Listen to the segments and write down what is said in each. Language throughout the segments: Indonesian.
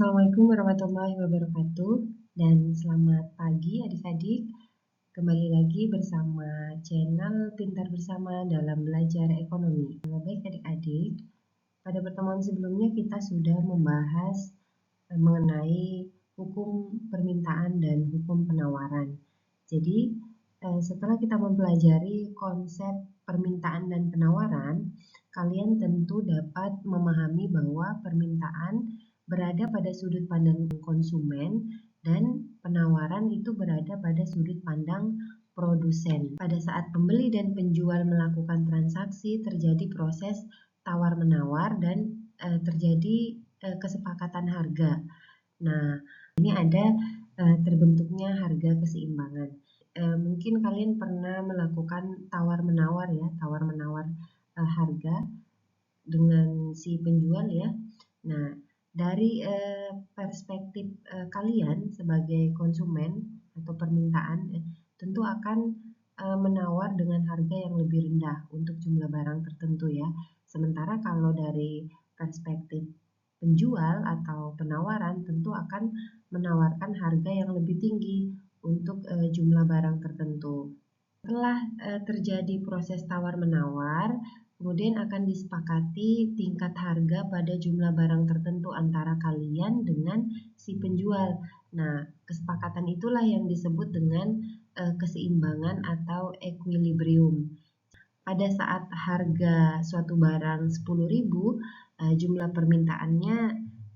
Assalamualaikum warahmatullahi wabarakatuh dan selamat pagi adik-adik. Kembali lagi bersama channel Pintar Bersama dalam Belajar Ekonomi. Baik adik-adik, pada pertemuan sebelumnya kita sudah membahas mengenai hukum permintaan dan hukum penawaran. Jadi setelah kita mempelajari konsep permintaan dan penawaran, kalian tentu dapat memahami bahwa permintaan berada pada sudut pandang konsumen dan penawaran itu berada pada sudut pandang produsen. Pada saat pembeli dan penjual melakukan transaksi, terjadi proses tawar-menawar dan terjadi kesepakatan harga. Nah, ini ada terbentuknya harga keseimbangan. Mungkin kalian pernah melakukan tawar-menawar ya, tawar-menawar harga dengan si penjual ya. Nah, dari perspektif kalian sebagai konsumen atau permintaan tentu akan menawar dengan harga yang lebih rendah untuk jumlah barang tertentu ya. Sementara kalau dari perspektif penjual atau penawaran tentu akan menawarkan harga yang lebih tinggi untuk jumlah barang tertentu. Setelah terjadi proses tawar-menawar, kemudian akan disepakati tingkat harga pada jumlah barang tertentu antara kalian dengan si penjual. Nah, kesepakatan itulah yang disebut dengan keseimbangan atau equilibrium. Pada saat harga suatu barang 10.000, jumlah permintaannya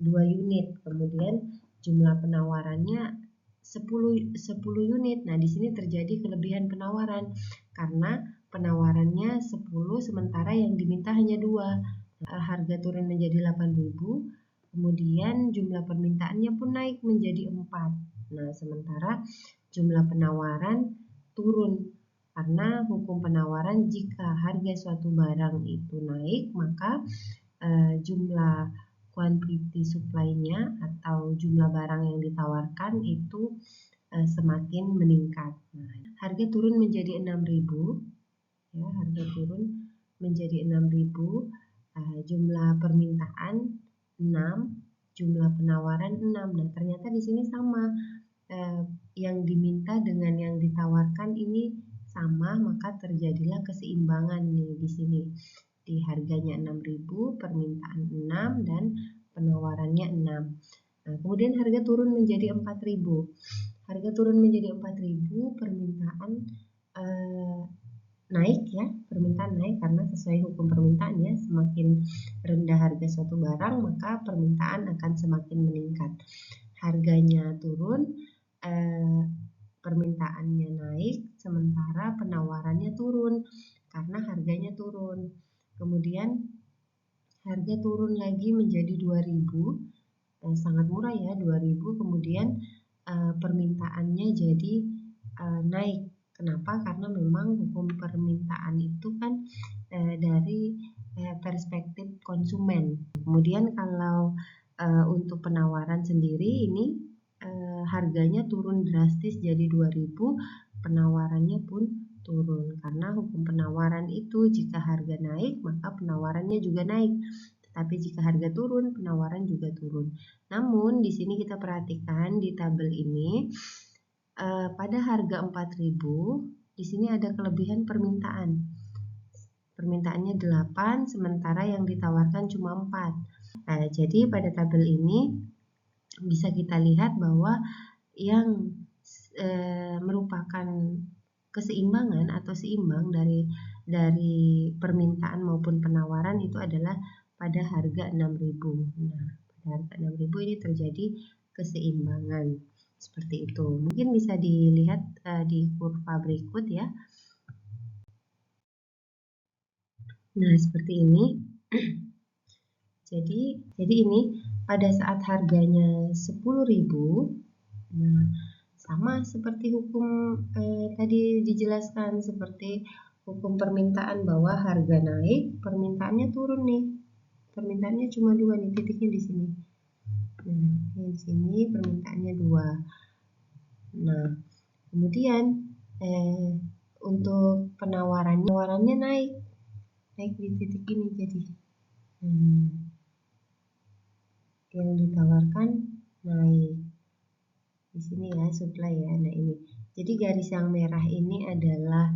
2 unit, kemudian jumlah penawarannya 10 unit. Nah, di sini terjadi kelebihan penawaran karena penawarannya 10 sementara yang diminta hanya 2. Harga turun menjadi 8.000, kemudian jumlah permintaannya pun naik menjadi 4. Nah, sementara jumlah penawaran turun karena hukum penawaran, jika harga suatu barang itu naik, maka jumlah quantity supply-nya atau jumlah barang yang ditawarkan itu semakin meningkat. Nah, harga turun menjadi 6.000 ya, harga turun menjadi 6.000, jumlah permintaan 6, jumlah penawaran 6. Nah, ternyata di sini sama, yang diminta dengan yang ditawarkan ini sama, maka terjadilah keseimbangan nih di sini. Di harganya 6.000, permintaan 6 dan penawarannya 6. Nah, kemudian harga turun menjadi 4.000. Harga turun menjadi 4.000, permintaan naik ya, permintaan naik karena sesuai hukum permintaan ya, semakin rendah harga suatu barang maka permintaan akan semakin meningkat. Harganya turun, permintaannya naik, sementara penawarannya turun karena harganya turun. Kemudian harga turun lagi menjadi 2.000, sangat murah ya 2.000, kemudian permintaannya jadi naik. Kenapa? Karena memang hukum permintaan itu kan dari perspektif konsumen. Kemudian kalau untuk penawaran sendiri ini harganya turun drastis jadi 2.000, penawarannya pun turun karena hukum penawaran itu jika harga naik maka penawarannya juga naik. Tapi jika harga turun, penawaran juga turun. Namun di sini kita perhatikan di tabel ini pada harga 4.000 di sini ada kelebihan permintaan. Permintaannya 8 sementara yang ditawarkan cuma 4. Jadi pada tabel ini bisa kita lihat bahwa yang merupakan keseimbangan atau seimbang dari permintaan maupun penawaran itu adalah pada harga 6.000. Nah, pada harga 6.000 ini terjadi keseimbangan seperti itu. Mungkin bisa dilihat di kurva berikut ya. Nah, seperti ini. Jadi ini pada saat harganya 10.000, nah sama seperti hukum tadi dijelaskan, seperti hukum permintaan bahwa harga naik, permintaannya turun nih. Permintaannya cuma 2 nih, titiknya di sini. Nah, di sini permintaannya 2. Nah, kemudian untuk penawarannya naik di titik ini jadi. Yang ditawarkan naik. Di sini ya supply ya. Nah ini. Jadi garis yang merah ini adalah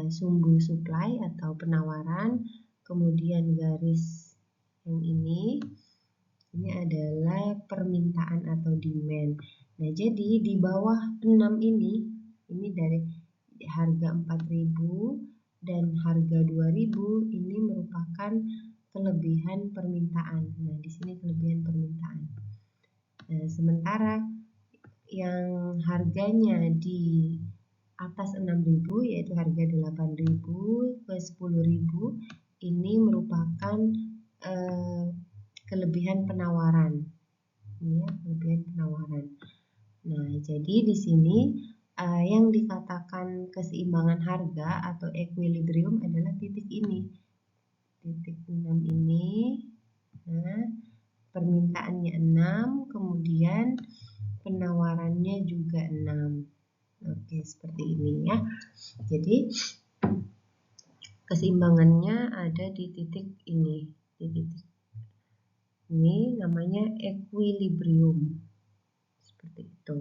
sumbu supply atau penawaran. Kemudian garis yang ini adalah permintaan atau demand. Nah, jadi di bawah 6 ini dari harga 4.000 dan harga 2.000 ini merupakan kelebihan permintaan. Nah, di sini kelebihan permintaan. Nah, sementara yang harganya di atas 6.000 yaitu harga 8.000 ke 10.000 ini merupakan kelebihan penawaran. Ya, kelebihan penawaran. Nah, jadi di sini yang dikatakan keseimbangan harga atau equilibrium adalah titik ini. Titik 6 ini. Nah, permintaannya 6, kemudian penawarannya juga 6. Oke, seperti ini ya. Jadi keseimbangannya ada di titik ini, di titik ini namanya equilibrium. Seperti itu.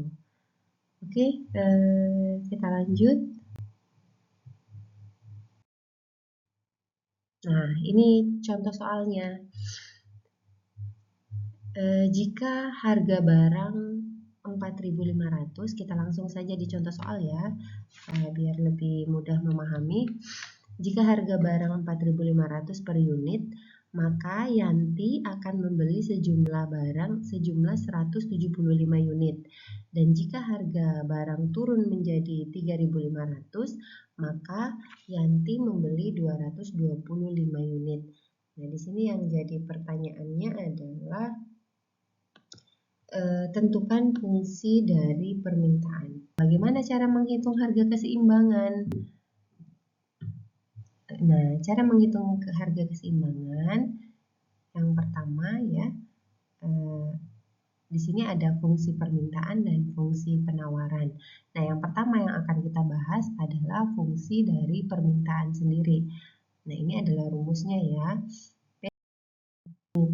Oke, kita lanjut. Nah, ini contoh soalnya. Jika harga barang 4.500, kita langsung saja di contoh soal ya, biar lebih mudah memahami. Jika harga barang 4.500 per unit, maka Yanti akan membeli sejumlah barang sejumlah 175 unit. Dan jika harga barang turun menjadi 3.500, maka Yanti membeli 225 unit. Nah, di sini yang jadi pertanyaannya adalah tentukan fungsi dari permintaan. Bagaimana cara menghitung harga keseimbangan? Nah, cara menghitung harga keseimbangan yang pertama ya, di sini ada fungsi permintaan dan fungsi penawaran. Nah, yang pertama yang akan kita bahas adalah fungsi dari permintaan sendiri. Nah, ini adalah rumusnya ya.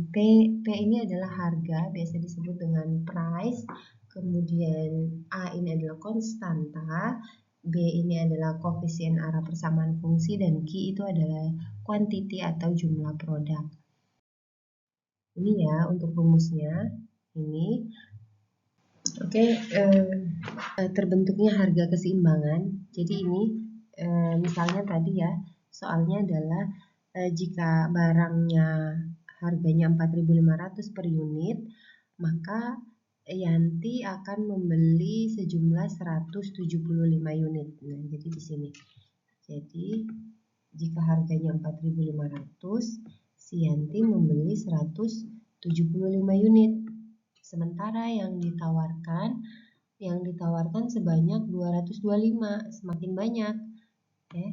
P ini adalah harga, biasa disebut dengan price. Kemudian A ini adalah konstanta, B ini adalah koefisien arah persamaan fungsi, dan Q itu adalah quantity atau jumlah produk. Ini ya untuk rumusnya. Ini. Oke, terbentuknya harga keseimbangan. Jadi ini misalnya tadi ya, soalnya adalah jika barangnya harganya 4.500 per unit, maka Yanti akan membeli sejumlah 175 unit. Nah, jadi di sini. Jadi jika harganya 4.500, si Yanti membeli 175 unit. Sementara yang ditawarkan sebanyak 225, semakin banyak ya.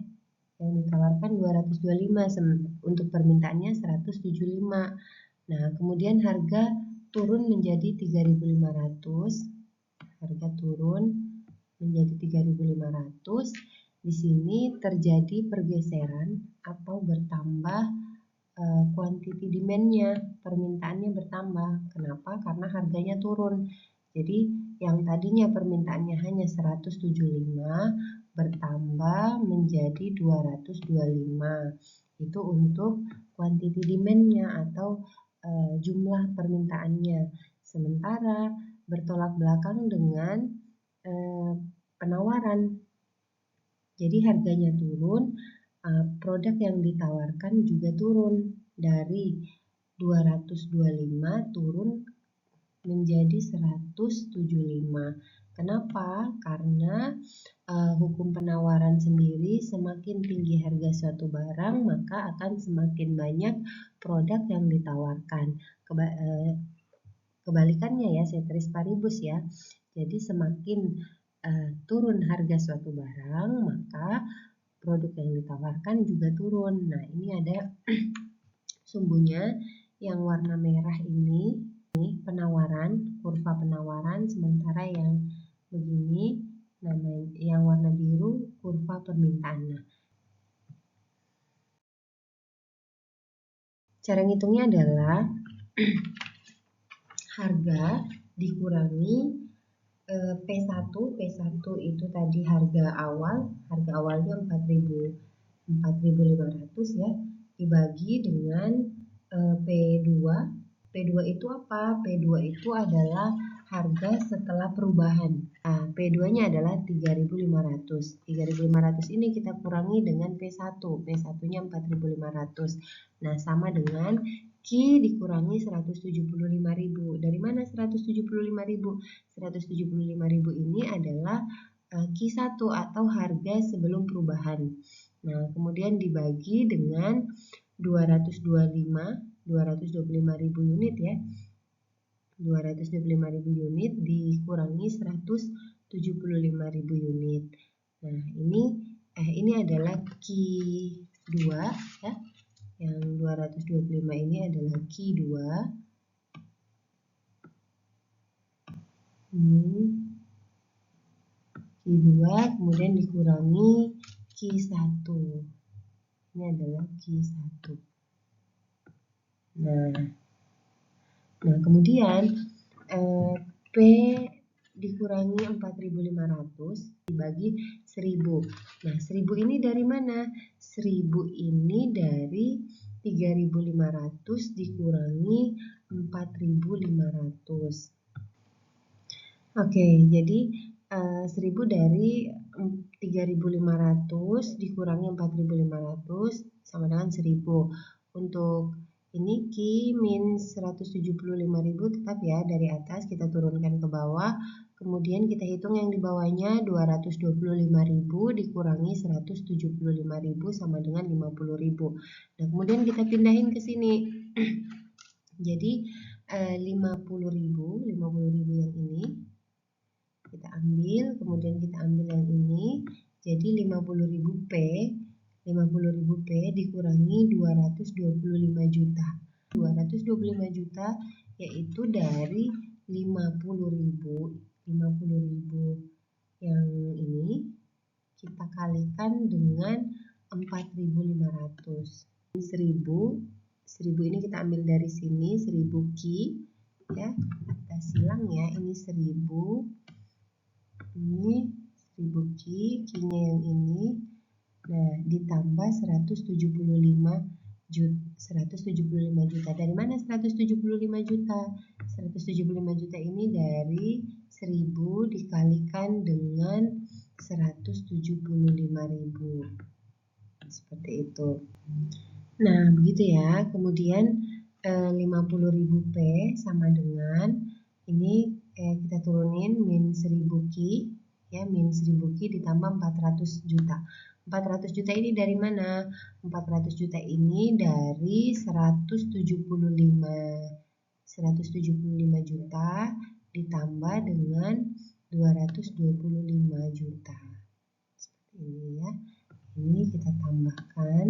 Yang ditawarkan 225, untuk permintaannya 175. Nah, kemudian harga turun menjadi 3.500. Harga turun menjadi 3.500. Di sini terjadi pergeseran atau bertambah quantity demand-nya, permintaannya bertambah. Kenapa? Karena harganya turun. Jadi yang tadinya permintaannya hanya 175 bertambah menjadi 225. Itu untuk quantity demand-nya atau jumlah permintaannya. Sementara bertolak belakang dengan penawaran. Jadi harganya turun, produk yang ditawarkan juga turun dari 225 turun menjadi 175. Kenapa? Karena hukum penawaran sendiri, semakin tinggi harga suatu barang maka akan semakin banyak produk yang ditawarkan. Kebalikannya ya, ceteris paribus ya. Jadi semakin turun harga suatu barang maka produk yang ditawarkan juga turun. Nah, ini ada sumbunya yang warna merah ini penawaran, kurva penawaran, sementara yang begini yang warna biru kurva permintaan. Nah, cara ngitungnya adalah harga dikurangi P1 itu tadi harga awalnya 4.500 ya, dibagi dengan P2. P2 itu apa? P2 itu adalah harga setelah perubahan. Nah, P2-nya adalah 3.500. 3.500 ini kita kurangi dengan P1. P1-nya 4.500. Nah, sama dengan Q dikurangi 175.000. Dari mana 175.000? 175.000 ini adalah Q1 atau harga sebelum perubahan. Nah, kemudian dibagi dengan 225.000 unit ya. 225.000 unit dikurangi 175.000 unit. Nah, ini adalah Q2 ya. Yang 225 ini adalah Q2. Ini Q2 kemudian dikurangi Q1. Ini adalah Q1. Nah kemudian P dikurangi 4.500 dibagi 1.000. Nah, 1.000 ini dari mana? 1.000 ini dari 3.500 dikurangi 4.500. Oke, jadi 1.000 dari 3.500 dikurangi 4.500 sama dengan 1.000. Untuk ini Q min 175.000 tetap ya, dari atas kita turunkan ke bawah. Kemudian kita hitung yang di bawahnya 225.000 dikurangi 175.000 sama dengan 50.000. Nah, kemudian kita pindahin ke sini. Jadi 50.000 yang ini kita ambil, kemudian kita ambil yang ini, jadi 50.000 P dikurangi 225 juta. 225 juta yaitu dari 50.000 yang ini kita kalikan dengan 4.500. 1.000 ini kita ambil dari sini, 1.000 Q ya, kita silang ya, ini 1.000, ini 1.000 Q-nya yang ini. Nah, ditambah 175 juta. Dari mana 175 juta? 175 juta ini dari 1.000 dikalikan dengan 175.000. Seperti itu. Nah, begitu ya. Kemudian 50.000 P sama dengan ini kita turunin min 1.000 Q ya, min 1.000 Q ditambah 400 juta. 400 juta ini dari mana? 400 juta ini dari 175 juta ditambah dengan 225 juta. Seperti ini ya. Ini kita tambahkan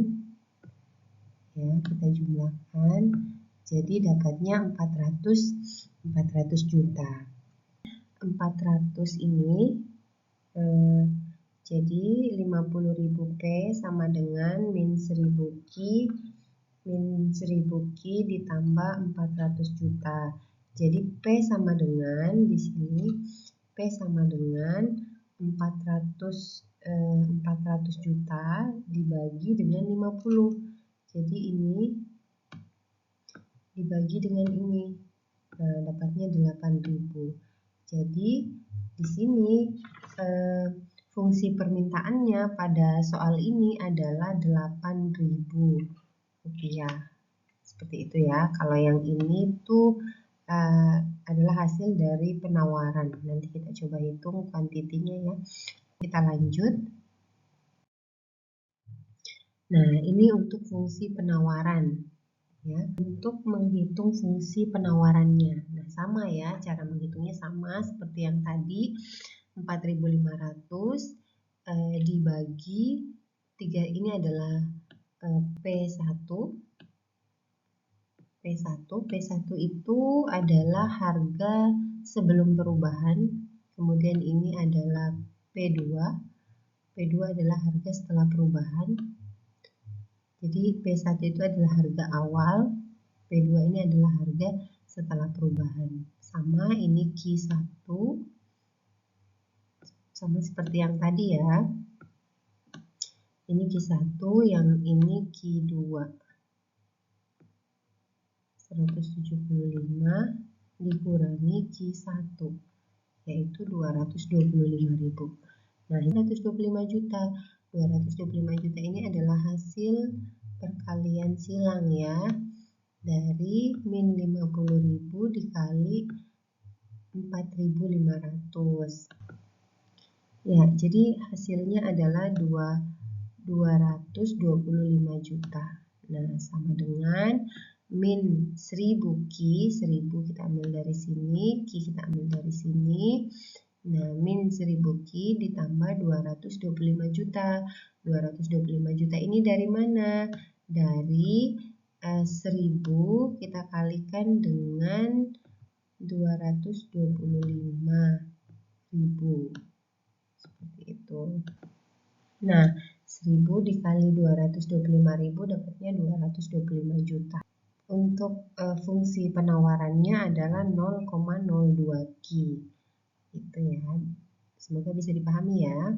ya, kita jumlahkan, jadi dapatnya 400 juta. 400 ini jadi 50.000 P sama dengan min 1.000 Q ditambah 400 juta. Jadi P sama dengan di sini P sama dengan 400 juta dibagi dengan 50. Jadi ini dibagi dengan ini. Nah, dapatnya 8.000. Jadi di sini fungsi permintaannya pada soal ini adalah 8.000 rupiah. Seperti itu ya. Kalau yang ini tuh adalah hasil dari penawaran. Nanti kita coba hitung kuantitinya ya. Kita lanjut. Nah, ini untuk fungsi penawaran. Ya, untuk menghitung fungsi penawarannya. Nah, sama ya, cara menghitungnya sama seperti yang tadi. 4.500 dibagi 3, ini adalah P1. P1 itu adalah harga sebelum perubahan. Kemudian ini adalah P2. P2 adalah harga setelah perubahan. Jadi P1 itu adalah harga awal, P2 ini adalah harga setelah perubahan. sama ini Q1, sama seperti yang tadi ya. Ini Q1, yang ini Q2. 175 dikurangi Q1, yaitu 225.000. Nah, ini 225 juta. 225 juta ini adalah hasil perkalian silang ya. Dari min 50.000 dikali 4.500. Ya, jadi hasilnya adalah 225 juta. Nah, sama dengan min 1000 Q, 1000 kita ambil dari sini, Q kita ambil dari sini. Nah, min 1000 Q ditambah 225 juta. 225 juta ini dari mana? Dari 1000 kita kalikan dengan 225.000. Seperti itu. Nah, 1000 dikali 225.000 dapatnya 225 juta. Untuk fungsi penawarannya adalah 0,02 Q. Itu ya. Semoga bisa dipahami ya.